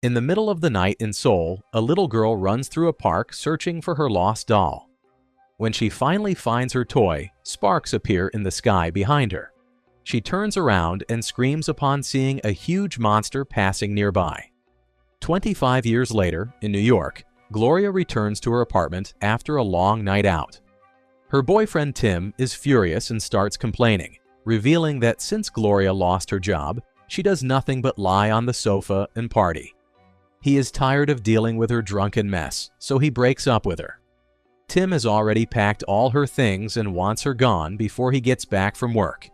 In the middle of the night in Seoul, a little girl runs through a park searching for her lost doll. When she finally finds her toy, sparks appear in the sky behind her. She turns around and screams upon seeing a huge monster passing nearby. 25 years later, in New York, Gloria returns to her apartment after a long night out. Her boyfriend Tim is furious and starts complaining, revealing that since Gloria lost her job, she does nothing but lie on the sofa and party. He is tired of dealing with her drunken mess, so he breaks up with her. Tim has already packed all her things and wants her gone before he gets back from work.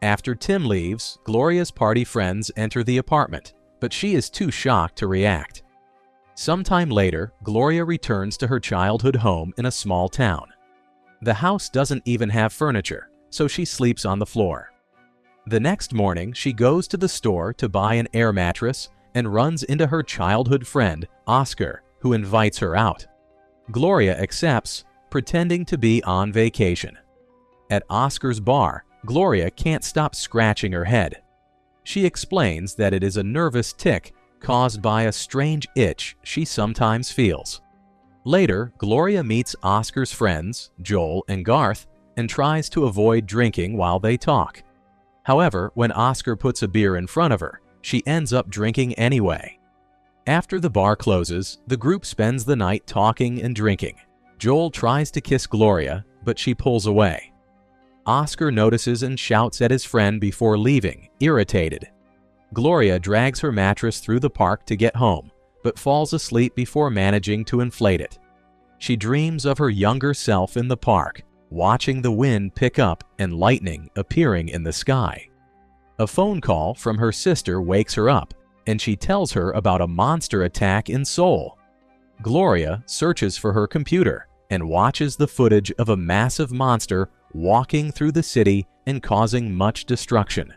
After Tim leaves, Gloria's party friends enter the apartment, but she is too shocked to react. Sometime later, Gloria returns to her childhood home in a small town. The house doesn't even have furniture, so she sleeps on the floor. The next morning, she goes to the store to buy an air mattress and runs into her childhood friend, Oscar, who invites her out. Gloria accepts, pretending to be on vacation. At Oscar's bar, Gloria can't stop scratching her head. She explains that it is a nervous tic caused by a strange itch she sometimes feels. Later, Gloria meets Oscar's friends, Joel and Garth, and tries to avoid drinking while they talk. However, when Oscar puts a beer in front of her, she ends up drinking anyway. After the bar closes, the group spends the night talking and drinking. Joel tries to kiss Gloria, but she pulls away. Oscar notices and shouts at his friend before leaving, irritated. Gloria drags her mattress through the park to get home, but falls asleep before managing to inflate it. She dreams of her younger self in the park, watching the wind pick up and lightning appearing in the sky. A phone call from her sister wakes her up, and she tells her about a monster attack in Seoul. Gloria searches for her computer and watches the footage of a massive monster walking through the city and causing much destruction.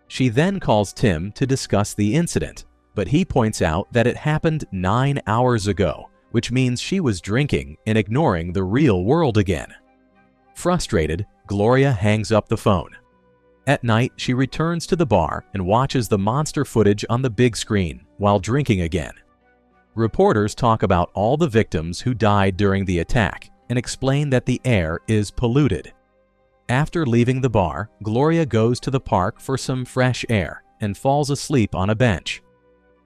She then calls Tim to discuss the incident, but he points out that it happened 9 hours ago, which means she was drinking and ignoring the real world again. Frustrated, Gloria hangs up the phone. At night, she returns to the bar and watches the monster footage on the big screen while drinking again. Reporters talk about all the victims who died during the attack and explain that the air is polluted. After leaving the bar, Gloria goes to the park for some fresh air and falls asleep on a bench.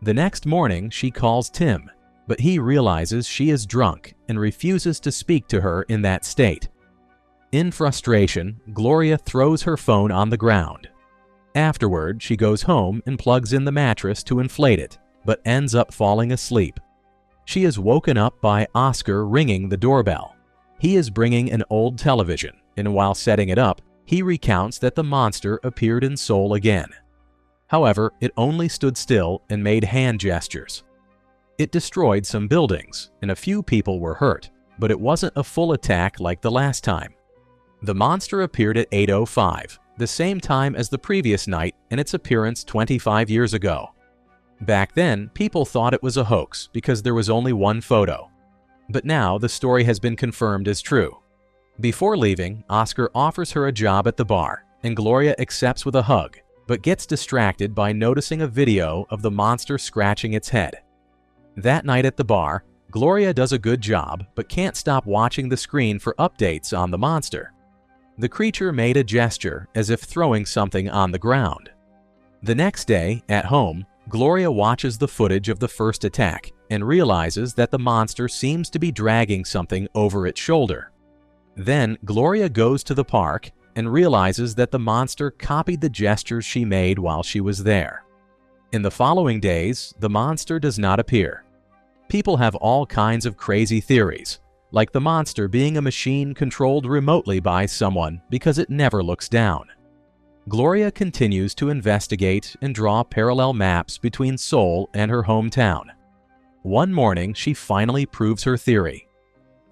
The next morning, she calls Tim, but he realizes she is drunk and refuses to speak to her in that state. In frustration, Gloria throws her phone on the ground. Afterward, she goes home and plugs in the mattress to inflate it, but ends up falling asleep. She is woken up by Oscar ringing the doorbell. He is bringing an old television, and while setting it up, he recounts that the monster appeared in Seoul again. However, it only stood still and made hand gestures. It destroyed some buildings, and a few people were hurt, but it wasn't a full attack like the last time. The monster appeared at 8:05, the same time as the previous night and its appearance 25 years ago. Back then, people thought it was a hoax because there was only one photo. But now the story has been confirmed as true. Before leaving, Oscar offers her a job at the bar, and Gloria accepts with a hug, but gets distracted by noticing a video of the monster scratching its head. That night at the bar, Gloria does a good job but can't stop watching the screen for updates on the monster. The creature made a gesture as if throwing something on the ground. The next day, at home, Gloria watches the footage of the first attack and realizes that the monster seems to be dragging something over its shoulder. Then, Gloria goes to the park and realizes that the monster copied the gestures she made while she was there. In the following days, the monster does not appear. People have all kinds of crazy theories, like the monster being a machine controlled remotely by someone because it never looks down. Gloria continues to investigate and draw parallel maps between Seoul and her hometown. One morning, she finally proves her theory.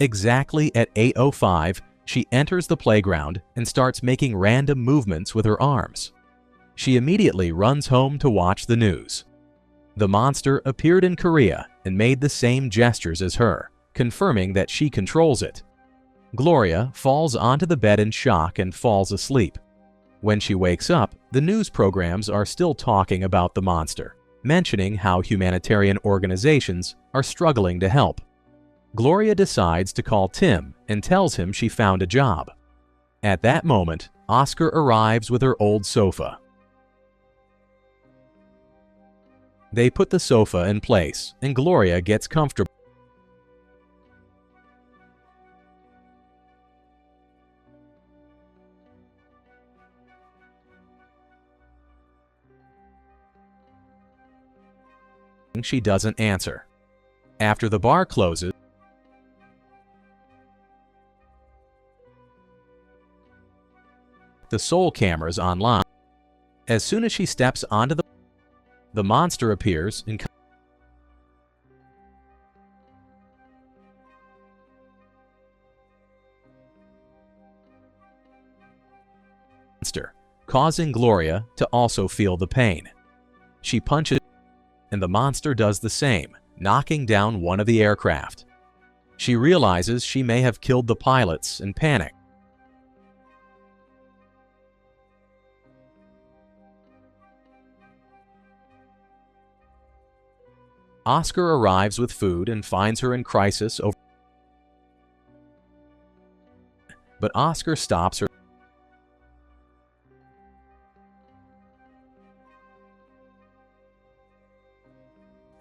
Exactly at 8:05, she enters the playground and starts making random movements with her arms. She immediately runs home to watch the news. The monster appeared in Korea and made the same gestures as her, confirming that she controls it. Gloria falls onto the bed in shock and falls asleep. When she wakes up, the news programs are still talking about the monster, mentioning how humanitarian organizations are struggling to help. Gloria decides to call Tim and tells him she found a job. At that moment, Oscar arrives with her old sofa. They put the sofa in place, and Gloria gets comfortable. She doesn't answer. After the bar closes, the Seoul cameras online. As soon as she steps onto the monster appears and causing Gloria to also feel the pain. She punches, and the monster does the same, knocking down one of the aircraft. She realizes she may have killed the pilots and panics. Oscar arrives with food and finds her in crisis over. But Oscar stops her.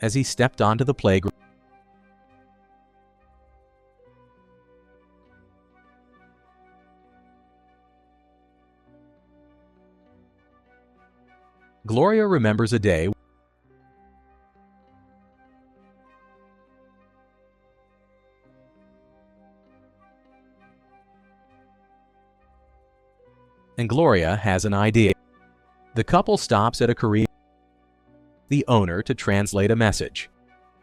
As he stepped onto the playground. Gloria remembers a day and Gloria has an idea. The couple stops at a Korean the owner to translate a message.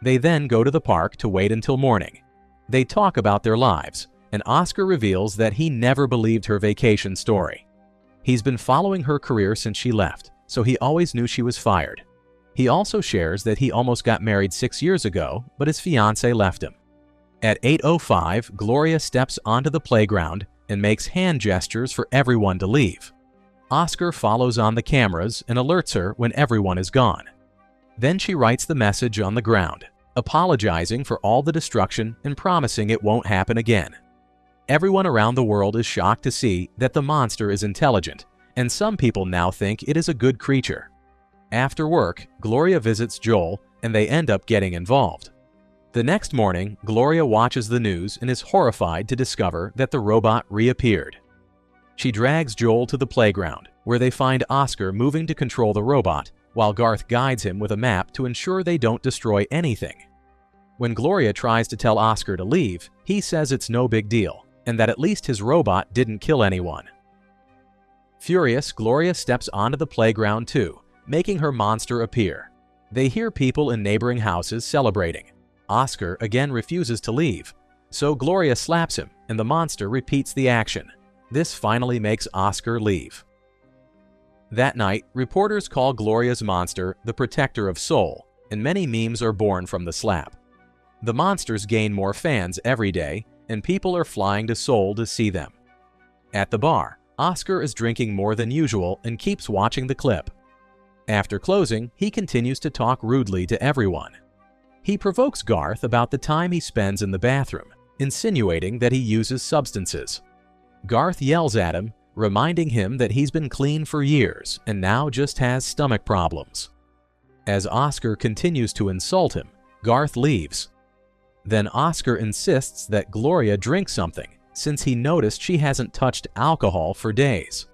They then go to the park to wait until morning. They talk about their lives, and Oscar reveals that he never believed her vacation story. He's been following her career since she left, so he always knew she was fired. He also shares that he almost got married 6 years ago, but his fiancée left him. At 8:05, Gloria steps onto the playground and makes hand gestures for everyone to leave. Oscar follows on the cameras and alerts her when everyone is gone. Then she writes the message on the ground, apologizing for all the destruction and promising it won't happen again. Everyone around the world is shocked to see that the monster is intelligent, and some people now think it is a good creature. After work, Gloria visits Joel, and they end up getting involved. The next morning, Gloria watches the news and is horrified to discover that the robot reappeared. She drags Joel to the playground, where they find Oscar moving to control the robot, while Garth guides him with a map to ensure they don't destroy anything. When Gloria tries to tell Oscar to leave, he says it's no big deal, and that at least his robot didn't kill anyone. Furious, Gloria steps onto the playground too, making her monster appear. They hear people in neighboring houses celebrating. Oscar again refuses to leave, so Gloria slaps him, and the monster repeats the action. This finally makes Oscar leave. That night, reporters call Gloria's monster the Protector of Seoul, and many memes are born from the slap. The monsters gain more fans every day, and people are flying to Seoul to see them. At the bar, Oscar is drinking more than usual and keeps watching the clip. After closing, he continues to talk rudely to everyone. He provokes Garth about the time he spends in the bathroom, insinuating that he uses substances. Garth yells at him, reminding him that he's been clean for years and now just has stomach problems. As Oscar continues to insult him, Garth leaves. Then Oscar insists that Gloria drink something, since he noticed she hasn't touched alcohol for days.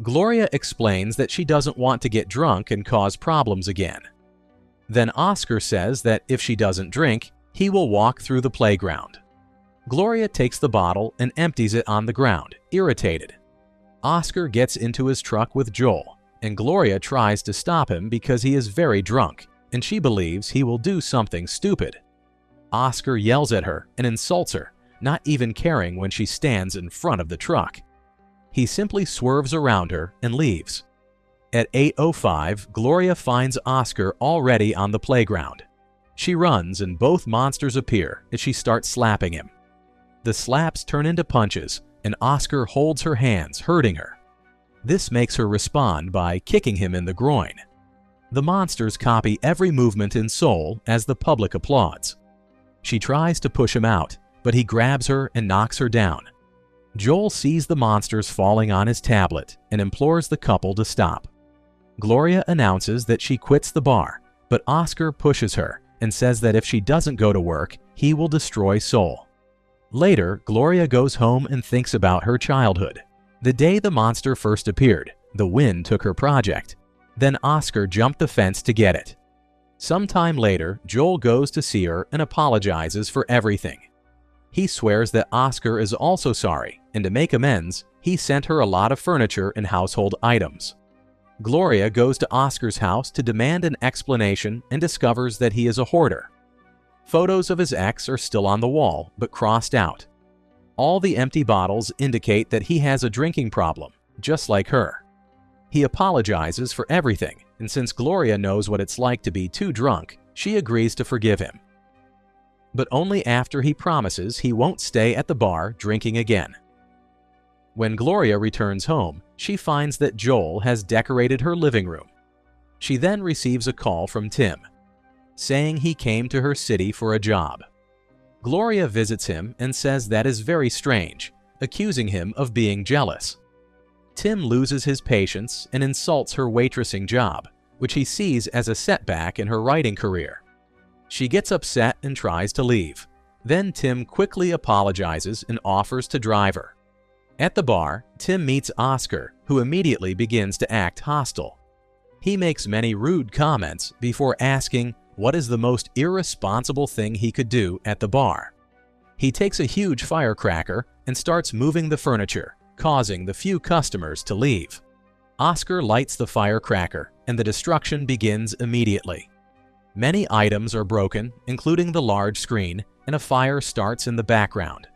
Gloria explains that she doesn't want to get drunk and cause problems again. Then Oscar says that if she doesn't drink, he will walk through the playground. Gloria takes the bottle and empties it on the ground, irritated. Oscar gets into his truck with Joel, and Gloria tries to stop him because he is very drunk, and she believes he will do something stupid. Oscar yells at her and insults her, not even caring when she stands in front of the truck. He simply swerves around her and leaves. At 8:05, Gloria finds Oscar already on the playground. She runs and both monsters appear as she starts slapping him. The slaps turn into punches, and Oscar holds her hands, hurting her. This makes her respond by kicking him in the groin. The monsters copy every movement in Seoul as the public applauds. She tries to push him out, but he grabs her and knocks her down. Joel sees the monsters falling on his tablet and implores the couple to stop. Gloria announces that she quits the bar, but Oscar pushes her and says that if she doesn't go to work, he will destroy Seoul. Later, Gloria goes home and thinks about her childhood. The day the monster first appeared, the wind took her project. Then Oscar jumped the fence to get it. Sometime later, Joel goes to see her and apologizes for everything. He swears that Oscar is also sorry, and to make amends, he sent her a lot of furniture and household items. Gloria goes to Oscar's house to demand an explanation and discovers that he is a hoarder. Photos of his ex are still on the wall, but crossed out. All the empty bottles indicate that he has a drinking problem, just like her. He apologizes for everything, and since Gloria knows what it's like to be too drunk, she agrees to forgive him. But only after he promises he won't stay at the bar drinking again. When Gloria returns home, she finds that Joel has decorated her living room. She then receives a call from Tim, saying he came to her city for a job. Gloria visits him and says that is very strange, accusing him of being jealous. Tim loses his patience and insults her waitressing job, which he sees as a setback in her writing career. She gets upset and tries to leave. Then Tim quickly apologizes and offers to drive her. At the bar, Tim meets Oscar, who immediately begins to act hostile. He makes many rude comments before asking what is the most irresponsible thing he could do at the bar. He takes a huge firecracker and starts moving the furniture, causing the few customers to leave. Oscar lights the firecracker, and the destruction begins immediately. Many items are broken, including the large screen, and a fire starts in the background.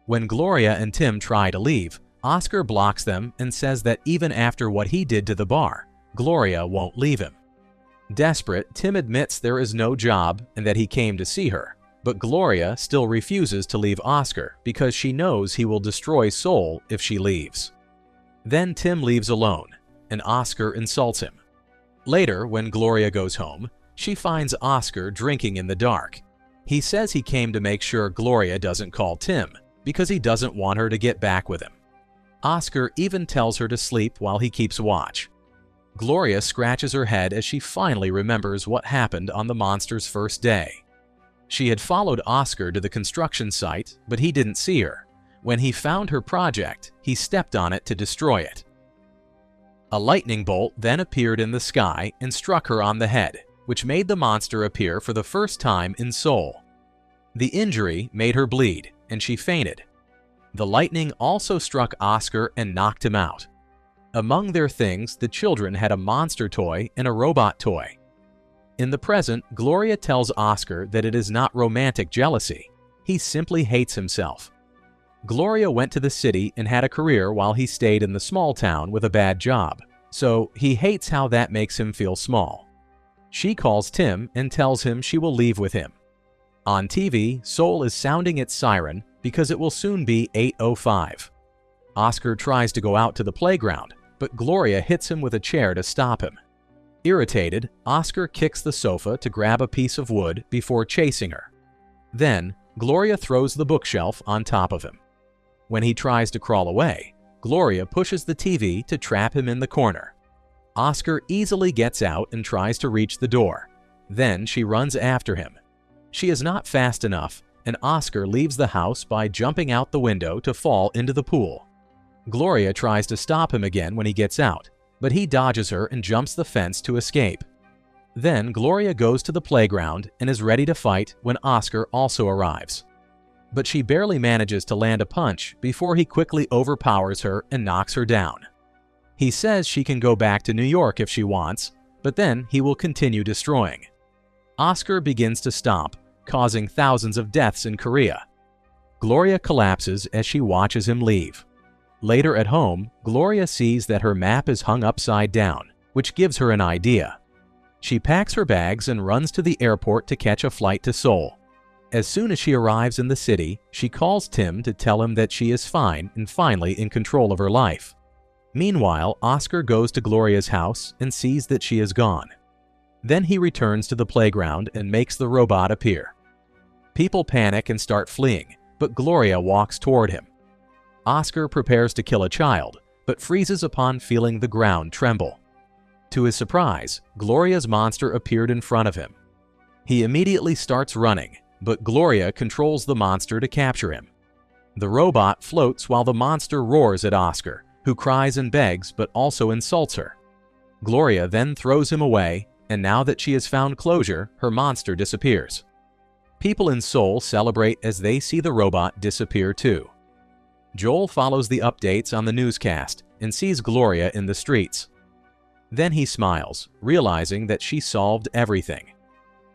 When Gloria and Tim try to leave, Oscar blocks them and says that even after what he did to the bar, Gloria won't leave him. Desperate, Tim admits there is no job and that he came to see her, but Gloria still refuses to leave Oscar because she knows he will destroy Seoul if she leaves. Then Tim leaves alone, and Oscar insults him. Later, when Gloria goes home, she finds Oscar drinking in the dark. He says he came to make sure Gloria doesn't call Tim because he doesn't want her to get back with him. Oscar even tells her to sleep while he keeps watch. Gloria scratches her head as she finally remembers what happened on the monster's first day. She had followed Oscar to the construction site, but he didn't see her. When he found her project, he stepped on it to destroy it. A lightning bolt then appeared in the sky and struck her on the head, which made the monster appear for the first time in Seoul. The injury made her bleed, and she fainted. The lightning also struck Oscar and knocked him out. Among their things, the children had a monster toy and a robot toy. In the present, Gloria tells Oscar that it is not romantic jealousy. He simply hates himself. Gloria went to the city and had a career while he stayed in the small town with a bad job, so he hates how that makes him feel small. She calls Tim and tells him she will leave with him. On TV, Seoul is sounding its siren because it will soon be 8:05. Oscar tries to go out to the playground, but Gloria hits him with a chair to stop him. Irritated, Oscar kicks the sofa to grab a piece of wood before chasing her. Then, Gloria throws the bookshelf on top of him. When he tries to crawl away, Gloria pushes the TV to trap him in the corner. Oscar easily gets out and tries to reach the door. Then she runs after him. She is not fast enough, and Oscar leaves the house by jumping out the window to fall into the pool. Gloria tries to stop him again when he gets out, but he dodges her and jumps the fence to escape. Then Gloria goes to the playground and is ready to fight when Oscar also arrives. But she barely manages to land a punch before he quickly overpowers her and knocks her down. He says she can go back to New York if she wants, but then he will continue destroying. Oscar begins to stomp, causing thousands of deaths in Korea. Gloria collapses as she watches him leave. Later at home, Gloria sees that her map is hung upside down, which gives her an idea. She packs her bags and runs to the airport to catch a flight to Seoul. As soon as she arrives in the city, she calls Tim to tell him that she is fine and finally in control of her life. Meanwhile, Oscar goes to Gloria's house and sees that she is gone. Then he returns to the playground and makes the robot appear. People panic and start fleeing, but Gloria walks toward him. Oscar prepares to kill a child, but freezes upon feeling the ground tremble. To his surprise, Gloria's monster appeared in front of him. He immediately starts running, but Gloria controls the monster to capture him. The robot floats while the monster roars at Oscar, who cries and begs but also insults her. Gloria then throws him away, and now that she has found closure, her monster disappears. People in Seoul celebrate as they see the robot disappear too. Joel follows the updates on the newscast and sees Gloria in the streets. Then he smiles, realizing that she solved everything.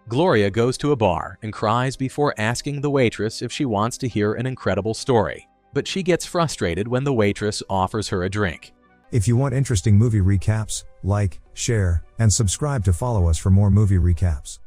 Gloria goes to a bar and cries before asking the waitress if she wants to hear an incredible story, but she gets frustrated when the waitress offers her a drink. If you want interesting movie recaps, like, share, and subscribe to follow us for more movie recaps.